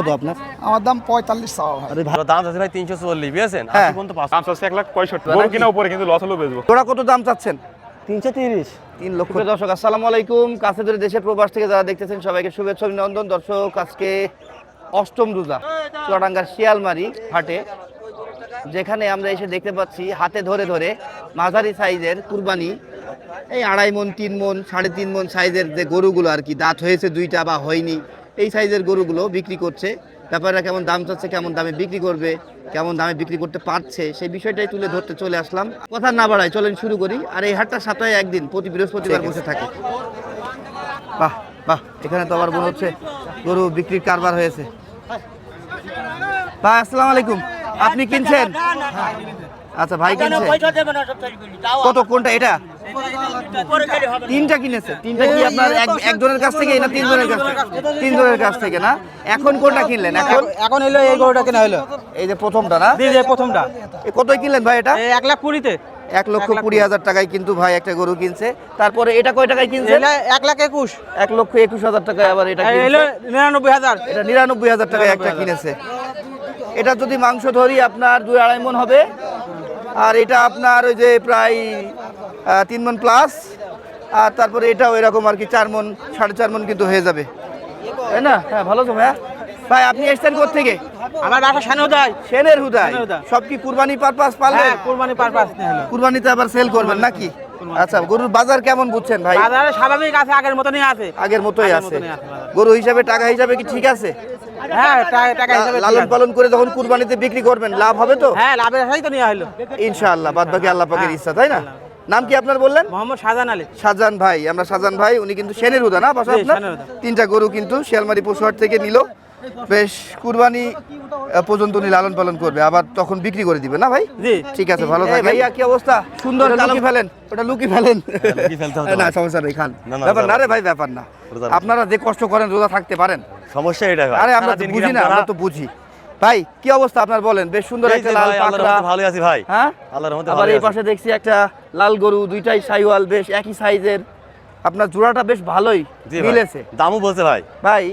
কত আপনার? আমার দাম 45 চাওয়া ভাই। আরে ভালো দাম আছে ভাই 340 বুঝেছেন? হ্যাঁ। আপনি কোন তো 5 দাম চাচ্ছে 1,65,000 গরু কিনা উপরে কিন্তু লস হলো বেচবো। তোরা কত দাম চাচ্ছেন? 330 3 লক্ষ। দর্শক আসসালামু আলাইকুম, কাছে দূরে দেশের প্রবাস থেকে যারা দেখতেছেন সবাইকে শুভেচ্ছা অভিনন্দন। দর্শক আজকে অষ্টম রোজা চুয়াডাঙ্গার শিয়ালমারি হাটে, যেখানে আমরা এসে দেখতে পাচ্ছি হাতে ধরে ধরে মাঝারি সাইজের কুরবানি, এই 2.5 মণ 3 মণ 3.5 মণ সাইজের যে গরুগুলো আর কি, দাঁত হয়েছে দুইটা বা হয়নি, এই সাইজের গরুগুলো বিক্রি করছে। ব্যাপারটা কেমন দাম চাচ্ছে, কেমন দামে বিক্রি করবে, কেমন দামে বিক্রি করতে পারছে, সেই বিষয়টাই তুলে ধরতে চলে আসলাম। কথা না বাড়াই, চলেন শুরু করি। আর এই হাটটা সপ্তাহে একদিন, প্রতি বৃহস্পতিবার বসে থাকে। বাহ বাহ, এখানে তো আবার মনে হচ্ছে গরু বিক্রির কারবার হয়েছে। ভাই আসসালামু আলাইকুম, আপনি কিনছেন? আচ্ছা ভাই কিনছে। কত, কোনটা এটা? তিনটা কিনেছে। তিনটা কি আপনার একজনের কাছ থেকে না তিনজনের কাছ থেকে? তিনজনের কাছ থেকে না। এখন কোনটা কিনলেন? এখন হলো এই গরুটা কেনা হলো, এই যে প্রথমটা না? জি জি প্রথমটা। কতই কিনলেন ভাই এটা? 1,20,000-তে। 1,20,000 টাকায় কিন্তু ভাই একটা গরু কিনছে। তারপরে এটা কয় টাকায় কিনছে? 1,21,000। 1,21,000 টাকায় আবার এটা কিনছে। হলো 99,000। এটা 99,000 টাকায় একটা কিনেছে। এটা যদি মাংস ধরি আপনার 2-2.5 মণ হবে, আর এটা আপনার ওই যে প্রায় 3 মণ প্লাস, আর তারপরে এটাও এরকম আর কি 4 মণ 4.5 মণ কিন্তু হয়ে যাবে, তাই না? হ্যাঁ ভালো তো ভাইয়া। ভাই আপনি এসছেন কোত্থেকে? আমার বাসা সানুদাই। সেনের হুদায়। হুদায়। সব কি কুরবানি পারপাস পালবেন? হ্যাঁ, কুরবানি পারপাস নিয়ে হলো। কুরবানিতে আবার সেল করবেন নাকি? আচ্ছা, গরুর বাজার কেমন বুঝছেন ভাই? বাজারে স্বাভাবিক আছে, আগের মতনই আছে। আগের মতোই আগের আছে। মতনই আছে বাজার। গরু হিসাবে, টাকা হিসাবে কি ঠিক আছে? হ্যাঁ, টাকা হিসেবে ঠিক লালন আছে। পালন করে যখন কুরবানিতে বিক্রি করবেন লাভ হবে তো? হ্যাঁ, লাভের আশাই তো নিয়ে হলো। ইনশাআল্লাহ, বাদ বাকি আল্লাহ পাকের ইচ্ছা, তাই না? নাম কি আপনার বললেন? মোহাম্মদ শাহজাহান আলী। শাহজাহান ভাই। আমরা শাহজাহান ভাই, উনি কিন্তু সেনের হুদা না বাসা জি, আপনার? সেনের হুদা। তিনটা গরু কিন্তু শিয়ালমারি পশুহাট থেকে নিল। বেশ কুরবানি পর্যন্ত উনি লালন পালন করবে, আবার তখন বিক্রি করে দিবে না ভাই? জি। ঠিক আছে, ভালো থাকেন। ভাইয়া কি অবস্থা? সুন্দর লুকি ফেলেন, ওটা লুকি ফেলেন। লুকিয়ে ফেলতে হবে না ভাই। সমস্যা নেই, খান। না, না, ব্যাপার না রোজা রে ভাই, ব্যাপার না। রোজা না। আপনারা যে কষ্ট করেন রোজা থাকতে পারেন। সমস্যা এটা ভাই। আরে আমরা তো সারাদিন বুঝি কি না, আমরা আপনারা- তো বুঝি। ভাই কি অবস্থা আপনার বলেন? বেশ সুন্দর এই একটা যে লাল ভাই, আল্লাহর পাকড়া। রহমতে ভালোই আছি ভাই। হ্যাঁ, আল্লাহর রহমতে আবার ভালোই এই আছি। পাশে দেখছি একটা লাল গরু, দুইটাই সাইওয়াল, বেশ একই সাইজের। আপনার জোড়াটা বেশ ভালোই জি ভাই। মিলেছে। দামও বলছে ভাই। ভাই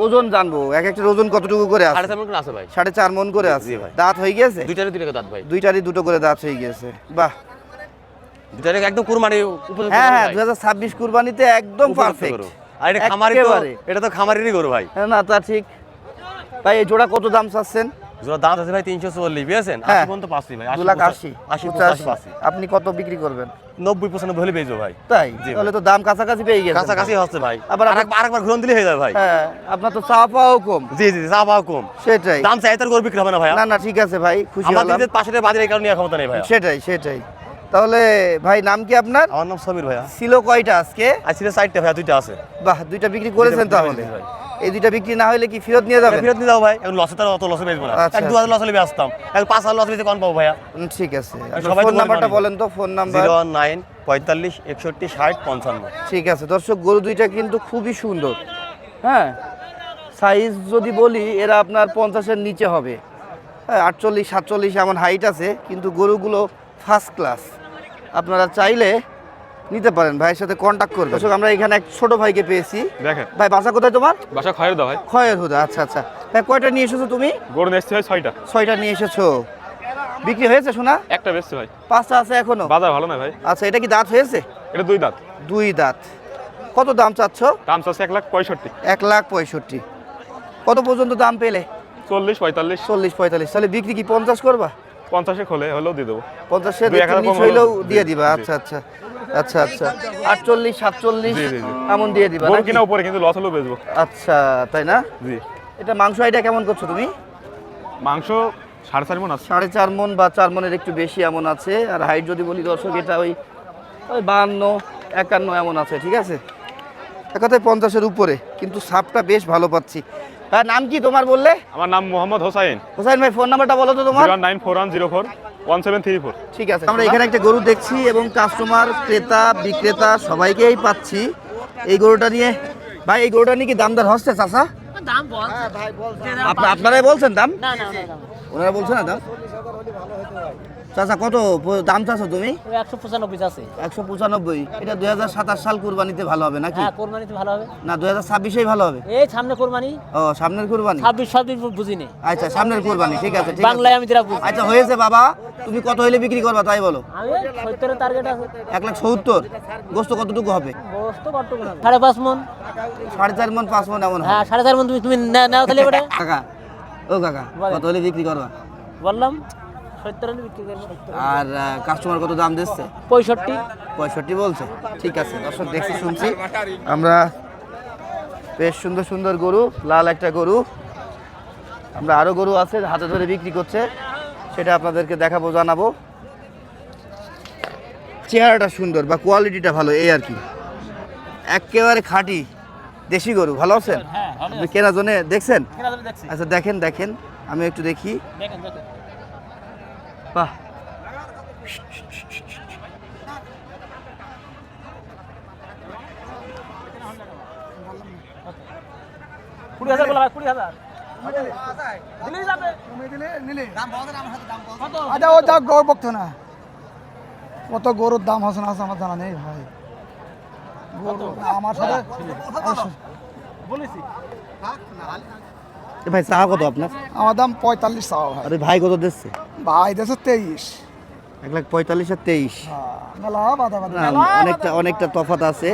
ওজন জানবো, এক একটা ওজন কতটুকু করে আছে? 4.5 মণ আছে ভাই। 4.5 মণ করে আছে। জি ভাই। দাঁত হয়ে গেছে? দুইটারে দুইটা দাঁত ভাই। দুইটারই দুটো করে দাঁত হয়ে গেছে। বাহ। দুইটারে একদম কুরবানি উপযুক্ত হ্যাঁ গরু হ্যাঁ, ভাই। 2026 কুরবানিতে একদম উপযুক্ত পারফেক্ট। গরু। আর এটা খামারি তো, একেবারে। এটা তো খামারেরই গরু ভাই। না তা ঠিক। ভাই এই জোড়া কত দাম চাচ্ছেন? জোড়া দাম আছে ভাই 340 বুঝেছেন? হ্যাঁ। 80 পর্যন্ত পাচ্ছি ভাই। 2,80,000 85 85,000 আপনি কত বিক্রি করবেন? 90% হলে বেচবো ভাই। তাই? জি ভাই। তাহলে তো দাম কাছাকাছি পেয়ে গেছে। কাছাকাছি হচ্ছে ভাই। আবার আরেকবার ঘুরন দিলে হয়ে যাবে ভাই। হ্যাঁ, আপনার তো চাওয়া পাওয়াও কম। জি জি, চা পাওয়া কম। সেটাই। দাম চাই তার গরু বিক্রি হবে না ভাই। না না, ঠিক আছে ভাই, খুশি আমাদের হলাম। যে পাশের বাজারে এই কারণে ক্ষমতা নেই ভাই। সেটাই সেটাই। তাহলে ভাই নাম কি আপনার? আমার নাম সমীর ভাইয়া। ছিল কয়টা আজকে? আজকে 4টা ভাইয়া, 2টা আছে। বাহ, দুইটা বিক্রি করেছেন দুইটা তাহলে? বিক্রি করেছি এই দুইটা বিক্রি না হলে কি ফেরত নিয়ে যাবেন? ফেরত নিয়ে যাও ভাই। এখন লসে তার অত লসে বেচবো না। আচ্ছা, 1-2 হাজার লসে বেচতাম। এখন 5 হাজার লসে বেচে কোন পাবো ভাইয়া? ঠিক আছে। সবাই তো ফোন নাম্বারটা গরিব বলেন তো, ফোন নাম্বার। 09 45 61 60 55। ঠিক আছে দর্শক, গরু দুইটা কিন্তু খুবই সুন্দর। হ্যাঁ, সাইজ যদি বলি এরা আপনার 50-এর নিচে হবে। হ্যাঁ, 48-47 এমন হাইট আছে, কিন্তু গরুগুলো ফার্স্ট ক্লাস। আপনারা চাইলে নিতে পারেন, ভাইয়ের সাথে কন্ট্যাক্ট করবেন। দর্শক আমরা এখানে এক ছোট ভাইকে পেয়েছি। দেখেন ভাই বাসা কোথায় তোমার? বাসা খয়ের দাও ভাই। খয়ের হুদা। আচ্ছা আচ্ছা। ভাই কয়টা নিয়ে এসেছো তুমি? গরু নেসছে ভাই 6টা। 6টা নিয়ে এসেছো। বিক্রি হয়েছে শোনা? একটা বেচছে ভাই। 5টা আছে এখনো? বাজার ভালো না ভাই। আচ্ছা, এটা কি দাঁত হয়েছে? এটা 2 দাঁত। 2 দাঁত। কত দাম চাচ্ছ? দাম চাচ্ছে 1,65,000। 1,65,000। কত পর্যন্ত দাম পেলে? 40 45 40-45। তাহলে বিক্রি কি 50 করবা? 50-এ খোলে হলেও দিয়ে দেবো। 50-এর 2-1 একটু হাজার নিচ কম হইলেও হলেও দিয়ে জি, দিবা। জি। আচ্ছা আচ্ছা আচ্ছা আচ্ছা। 48-47 জি, জি, জি। এমন দিয়ে দিবা গরু নাকি? কিনা উপরে কিন্তু লস হলেও বেচবো। আচ্ছা, তাই না? জি। এটা মাংস আইটা কেমন করছো তুমি? মাংস 4.5 মণ আছে। 4.5 মণ বা 4 মণের একটু বেশি এমন আছে। আর হাইট যদি বলি দর্শক, এটা ওই 52-51 এমন আছে। ঠিক আছে, এক কথায় 50-এর উপরে, কিন্তু সাপটা বেশ ভালো পাচ্ছি। আর নাম কি তোমার বললে? আমার নাম মোহাম্মদ হোসাইন। হোসেন ভাই, ফোন নাম্বারটা বলো তো তোমার। 09410411734। ঠিক আছে, আমরা এখানে একটা গরু দেখছি এবং কাস্টমার, ক্রেতা, বিক্রেতা সবাইকেই পাচ্ছি এই গরুটা নিয়ে। ভাই এই গরুটা নিয়ে কি দামদার হচ্ছে চাচা? দাম বল। আপনারাই বলছেন দাম? না না না ওনারা বলছেন না দাম? চাচা কত দাম চাচ্ছ তুমি? 195 আছে। 195। এটা 2027 সাল কুরবানিতে ভালো হবে নাকি? হ্যাঁ, কোরবানিতে ভালো হবে। না 2026এই ভালো হবে? এই সামনে কোরবানি। ও সামনের কুরবানি। 26 বুঝিনি। আচ্ছা সামনের কুরবানি, ঠিক আছে ঠিক আছে। বাংলায় আমি যেটা বুঝি। আচ্ছা হয়েছে বাবা, তুমি কত হইলে বিক্রি করবা তাই বলো? আমি 70 এর টার্গেট আছে। 170। গোস্ত কতটুকু হবে? বস্তু কতটুকু হবে? 5.5 মণ। 4.5 মণ 5 মণ এমন হবে। হ্যাঁ, 4.5 মণ তুমি নাও তাহলে বেটা। কাকা, ও কাকা কত হলে বিক্রি করবা? বললাম 70 এর বিক্রি করব। আর কাস্টমার কত দাম দিচ্ছে? 65 বলছে। ঠিক আছে দর্শক, দেখছি শুনছি আমরা বেশ সুন্দর সুন্দর গরু, লাল একটা গরু, আমরা আরো গরু আছে হাতে ধরে বিক্রি করছে, সেটা আপনাদেরকে দেখাবো, জানাবো। চেহারাটা সুন্দর বা কোয়ালিটিটা ভালো এই আর কি, একেবারে খাঁটি দেশি গরু। ভালো আছেন? আপনি কেনার জন্য দেখছেন? আচ্ছা দেখেন দেখেন, আমি একটু দেখি। বাহ, আচ্ছা ও যা গরু বকতো না, কত গরুর দাম হচ্ছে না আমার জানা নেই ভাই। গরু আমার সাথে ভাই চা কত আপনার? আমার দাম 45 চাওয়া ভাই। আরে ভাই কত দিচ্ছে? ভাই দেশে 23। 1,45,000 আর 23। মেলা বাধা বাধা অনেকটা অনেকটা তফাৎ আছে।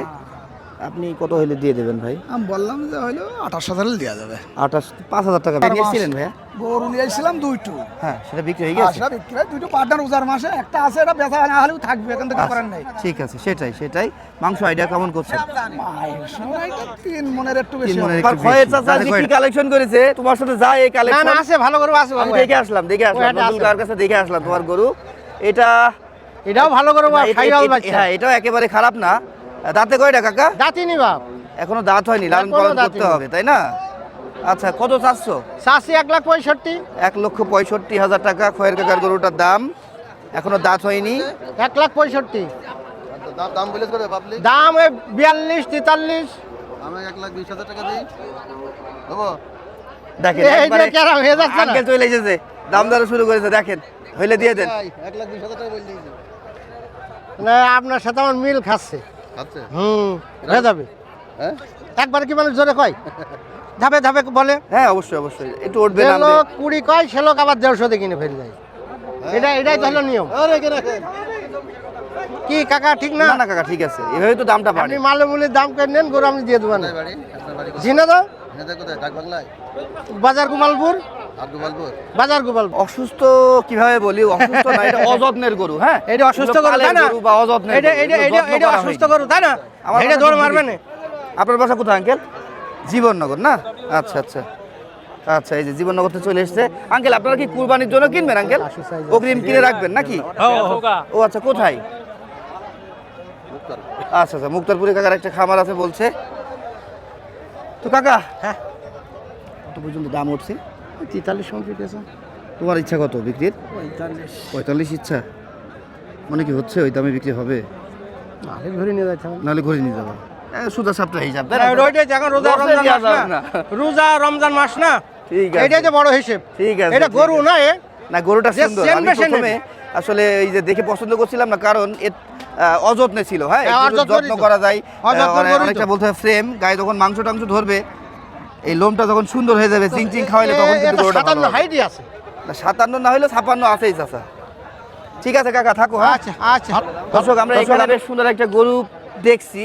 আপনি কত হইলে দিয়ে দেবেন ভাই? আমি বললাম যে হইলো 28,000 দেওয়া যাবে। 5,000 টাকা নিয়েছিলেন ভাইয়া? গরু নিয়েছিলাম দুইটো। হ্যাঁ সেটা বিক্রি হয়ে গেছে। আসলে বিক্রি হয় দুইটো পার্টনার রোজার মাসে, একটা আছে এটা বেচা না হলেও থাকবে, এখন থেকে করার নাই। ঠিক আছে, সেটাই সেটাই। মাংস আইডিয়া কেমন করছেন? মায়ের সময় 3 মনের একটু 3 বেশি মনের হবে। একটু বেশি। যে কি কালেকশন করেছে তোমার সাথে যায় এই কালেকশন? না আছে, ভালো গরু আছে আমি দেখে আসলাম নতুন কার কাছে দেখে আসলাম তোমার গরু। এটাও ভালো গরু না, হ্যাঁ এটাও একেবারে খারাপ না। দাঁতে কয়টা কাকা? দাঁতিনি বাপ। এখনো দাঁত হয়নি, লালন পালন করতে হবে তাই না? আচ্ছা কত চাচ্ছো? চাষি 1,65,000। 1,65,000 টাকা খয়ের কাকার গরুটার দাম, এখনো দাঁত হয়নি। 1,65,000 দাম বলে করে পাবলিক দাম 42-43। আমি 1,20,000 টাকা দিই বাবা। দেখেন এই যে একবারে কেরাম হয়ে যাচ্ছে না? আঙ্কেল চলে এসেছে, দাম দর শুরু করেছে, দেখেন হইলে দিয়ে দেন। 1,20,000 টাকা বলে দিয়েছে। না আপনার সাথে আমার মিল খাচ্ছে। আচ্ছা হয়ে যাবে। হ্যাঁ একবার কি মানুষ জোরে কয়, ধাপে ধাপে বলে। হ্যাঁ অবশ্যই অবশ্যই, একটু উঠবে যে নামবে। লোক 20 কয় সে লোক আবার 150 দিয়ে কিনে ফেলে যায়। এটাই তো হলো নিয়ম। আরে কে রাখেন কি কাকা ঠিক না? না না কাকা ঠিক আছে, এভাবে তো দামটা বাড়ে। আপনি মালমূলের দাম করে নেন, গরু আমি দিয়ে দেবো না। বাড়ি আপনার বাড়ি জিনা তো কোথায়? কোথায় ডাক বাংলায় বাজার গোপালপুর। আর গোপালপুর। বাজার গোপালপুর। অসুস্থ কিভাবে বলি? অসুস্থ না, এটা অযত্নের গরু। হ্যাঁ এটা অসুস্থ গরু পালের তাই না? গরু বা অযত্নের এটা গরু, এটা এগুলো এটা যত্ন এটা করা অসুস্থ হয়নি। গরু তাই না? আমার এটা বাসা দৌড় তো মারবে না। আপনার বাসা কোথায় আঙ্কেল? জীবননগর না? আচ্ছা আচ্ছা আচ্ছা, এই যে জীবননগরতে চলে এসেছে। আঙ্কেল আপনারা কি কুরবানির জন্য কিনবেন আঙ্কেল? অগ্রিম কিনে রাখবেন নাকি? ও আচ্ছা, কোথায়? আচ্ছা আচ্ছা, মুক্তারপুরে কাকার একটা খামার আছে বলছে। তো কাকা হ্যাঁ কত পর্যন্ত দাম উঠছে? 43 কমপ্লিট আছে। তোমার ইচ্ছা কত বিক্রির? 45 ইচ্ছা, মানে কি হচ্ছে ওই দামে বিক্রি হবে? আরে ঘুরে নিয়ে যাইতে হবে। নাহলে ঘুরে নিয়ে যাবো। সুদা সাপটা হিসাব তাই না? ওইটাই এখন রোজা লসে রমজান দেয়া মাস যাবে না? না। রোজা রমজান মাস না? ঠিক আছে, এটাই তো বড় হিসেব। ঠিক আছে, এটা ঠিক গরু আছে। না এ? না গরুটা যে সুন্দর। same আমি বেশে প্রথমে আসলে এই যে দেখে পছন্দ করছিলাম না, কারণ এর অযত্নে ছিল। হ্যাঁ হ্যাঁ, একটু অযত্ন যত্ন করা যায়। অযত্ন করি তো। অনেকটা বলতে হয় ফ্রেম, গায়ে যখন মাংস টাংস ধরবে, এই লোমটা যখন সুন্দর হয়ে যাবে, চিং চিং খাওয়াইলে তখন কিন্তু গরুটা ভালো হবে। হাইটই আছে। না 57 না হলে 56 আছেই চাচা। ঠিক আছে কাকা, থাকো। হ্যাঁ আচ্ছা আচ্ছা। দর্শক, আমরা এখানে বেশ সুন্দর একটা গরু দেখছি।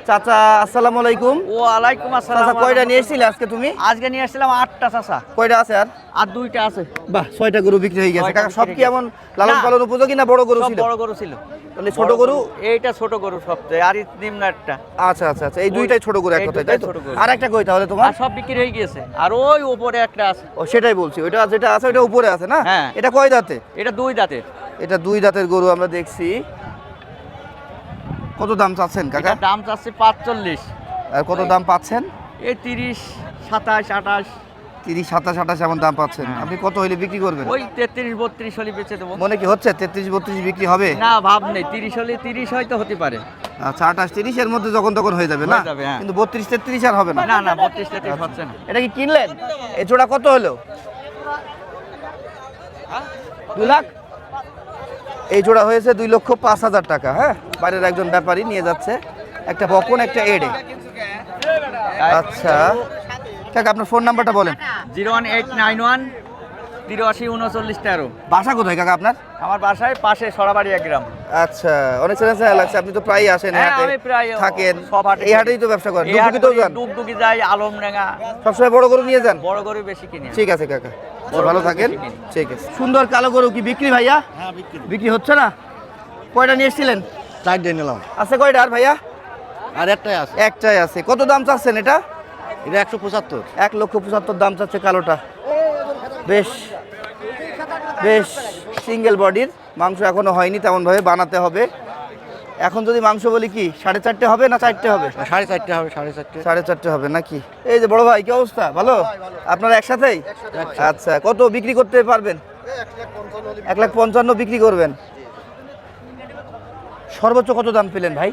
চাচা আসসালামু আলাইকুম। ওয়ালাইকুম আসসালাম। চাচা কয়টা নিয়ে এসেছিলে আজকে তুমি? আজকে নিয়ে আসছিলাম 8টা চাচা, কয়টা আছে আর? আর 2টা আছে। বাহ, 6টা গরু বিক্রি হয়ে গেছে। 6টা কাকা সব বিক্রি কি হয়ে এমন লালন না। পালন উপযোগী না বড় গরু সব ছিল? বড় গরু ছিল। তাহলে ছোট গরু? এইটা ছোট গরু সবচেয়ে, আর নিম্ন একটা। আচ্ছা আচ্ছা আচ্ছা, এই দুইটাই ছোট গরু এক এই কথায়, দুইটাই তাই তো? ছোট গরু। আর একটা কই তাহলে তোমার? আর সব বিক্রি হয়ে গিয়েছে, আর ওই উপরে একটা আছে। ও সেটাই বলছি, ওইটা যেটা আছে ওইটা উপরে আছে না? হ্যাঁ। এটা কয় দাঁতে? এটা 2 দাঁতের। এটা 2 দাঁতের গরু আমরা দেখছি। কত দাম চাচ্ছেন কাকা? এটার দাম চাচ্ছে 45। আর কত দাম পাচ্ছেন? এই 30, 27, 28। 30, 27, 28 এমন দাম পাচ্ছেন। আপনি কত হইলে বিক্রি করবেন? ওই 33, 32 হলে বেচে দেবো। মনে কি হচ্ছে 33, 32 বিক্রি হবে? না ভাব নেই, 30 হলে 30 হয়তো হতে পারে। আচ্ছা 28, 30 এর মধ্যে যখন তখন হয়ে যাবে না? হয়ে যাবে, হ্যাঁ। কিন্তু 32, 33 আর হবে না। না না 32, 33 হচ্ছে না। এটা কি কিনলেন? এই জোড়া কত হলো? 2 লাখ? এই জোড়া হয়েছে 2,05,000 টাকা। হ্যাঁ, বাইরের একজন ব্যাপারী নিয়ে যাচ্ছে, একটা বকন একটা এড়ে। আচ্ছা কাকা, আপনার ফোন নাম্বারটা বলেন। 01891 83 39 13। বাসা কোথায় কাকা আপনার? আমার বাসায় পাশে সরাবাড়ি এক গ্রাম। আচ্ছা, অনেক চেনা লাগছে, আপনি তো প্রায়ই আসেন হ্যাঁ, হাটে, আমি প্রায় থাকেন সব হাটে এই হাটেই তো ব্যবসা করেন? এই হাট ডুগডুগিতেও যান? ডুগডুগি যাই, আলমডাঙ্গা। সবসময় বড় গরু নিয়ে যান? বড় গরু বেশি কিনি। ঠিক আছে কাকা, ভালো থাকেন। ঠিক আছে। সুন্দর কালো গরু কি বিক্রি ভাইয়া? বিক্রি হচ্ছে না? কয়টা নিয়ে এসেছিলেন? 4 নিলাম। আছে কয়টা আর ভাইয়া? আর একটাই আছে, একটাই আছে। কত দাম চাচ্ছেন এটা? এটা 175। 1,75,000 দাম চাচ্ছে কালোটা। বেশ বেশ সিঙ্গেল বডির, মাংস এখনো হয়নি তেমন ভাবে, বানাতে হবে। এখন যদি মাংস বলি কি 4.5 হবে না 4টে হবে? 4.5 হবে, 4.5। 4.5 হবে নাকি? এই যে বড় ভাই, কি অবস্থা? ভালো? আপনারা একসাথেই? আচ্ছা, কত বিক্রি করতে পারবেন? 1,55,000 বিক্রি করবেন। সর্বোচ্চ কত দাম পেলেন ভাই?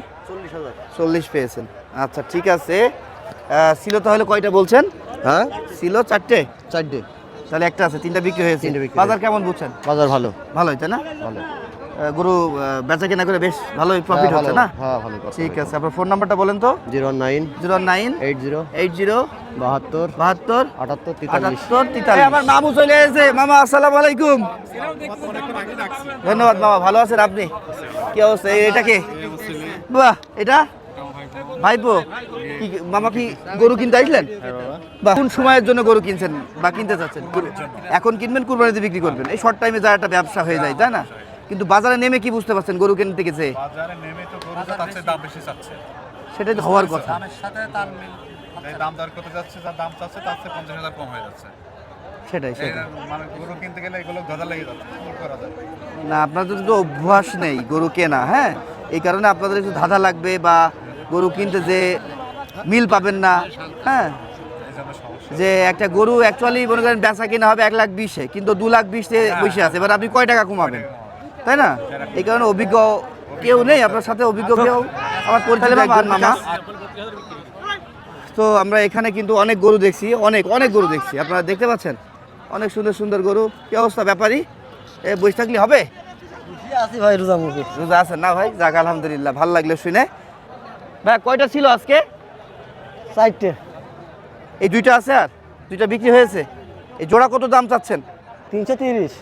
40 পেয়েছেন। আচ্ছা ঠিক আছে। ছিল তাহলে কয়টা বলছেন? হ্যাঁ, ছিল 4টে। 4টে। তাহলে একটা আছে, 3টা বিক্রি হয়েছে। 3টা বিক্রি বাজার কেমন বুঝছেন? বাজার ভালো। ভালোই তাই না? ভালো। গরু বেচা কেনা করে বেশ ভালোই প্রফিট হচ্ছে না? হ্যাঁ, ভালো। ঠিক আছে, আপনার ফোন নাম্বারটা বলেন তো। 09 09 80 80 72 72 78 43। আমার মামু চলে এসেছে। মামা আসসালামু আলাইকুম। ধন্যবাদ মামা, ভালো আছেন আপনি? কি অবস্থা? এটা কে? বাহ, এটা ভাইপো। কি মামা, কি গরু কিনতে আসলেন? বাহ, কোন সময়ের জন্য গরু কিনছেন বা কিনতে চাচ্ছেন? এখন কিনবেন, কুরবানিতে বিক্রি করবেন। এই শর্ট টাইমে যা একটা ব্যবসা হয়ে যায়, তাই না? কিন্তু বাজারে নেমে কি বুঝতে পারছেন গরু কিনতে গেছে? বাজারে নেমে তো গরু চাচ্ছে দাম বেশি চাচ্ছে, সেটাই তো হওয়ার কথা। দামের সাথে তাল মিল, এই দাম দর করতে যাচ্ছে, যা দাম চাচ্ছে তার চেয়ে 50,000 কম হয়ে যাচ্ছে। সেটাই এই সেটাই। মানে গরু কিনতে গেলে এগুলো গজা লেগে যাচ্ছে, কি করা যায়? না, আপনাদের তো অভ্যাস নেই গরু কেনা। হ্যাঁ, এই কারণে আপনাদের একটু ধাঁধা লাগবে, বা গরু কিনতে যে মিল পাবেন না। হ্যাঁ, এই জন্য সমস্যা। যে একটা গরু অ্যাকচুয়ালি মনে করেন বেচা কিনা হবে 1,20,000, কিন্তু 2,20,000 বসে আছে। এবার আপনি কয় টাকা কমাবেন, তাই না? এই কারণে অভিজ্ঞ কেউ নেই আপনার সাথে, অভিজ্ঞ কেউ আমার পরিচিত একজন মামা। তো আমরা এখানে কিন্তু অনেক গরু দেখছি, অনেক অনেক গরু দেখছি, আপনারা দেখতে পাচ্ছেন অনেক সুন্দর সুন্দর গরু। কি অবস্থা ব্যাপারী? বসে থাকলে হবে? আছি ভাই, রোজা মুখে। রোজা আছেন না ভাই? যাক আলহামদুলিল্লাহ, ভালো লাগলো শুনে। ভাই কয়টা ছিল আজকে? 4টে। এই 2টা আছে, আর 2টা বিক্রি হয়েছে। এই জোড়া কত দাম চাচ্ছেন? 330।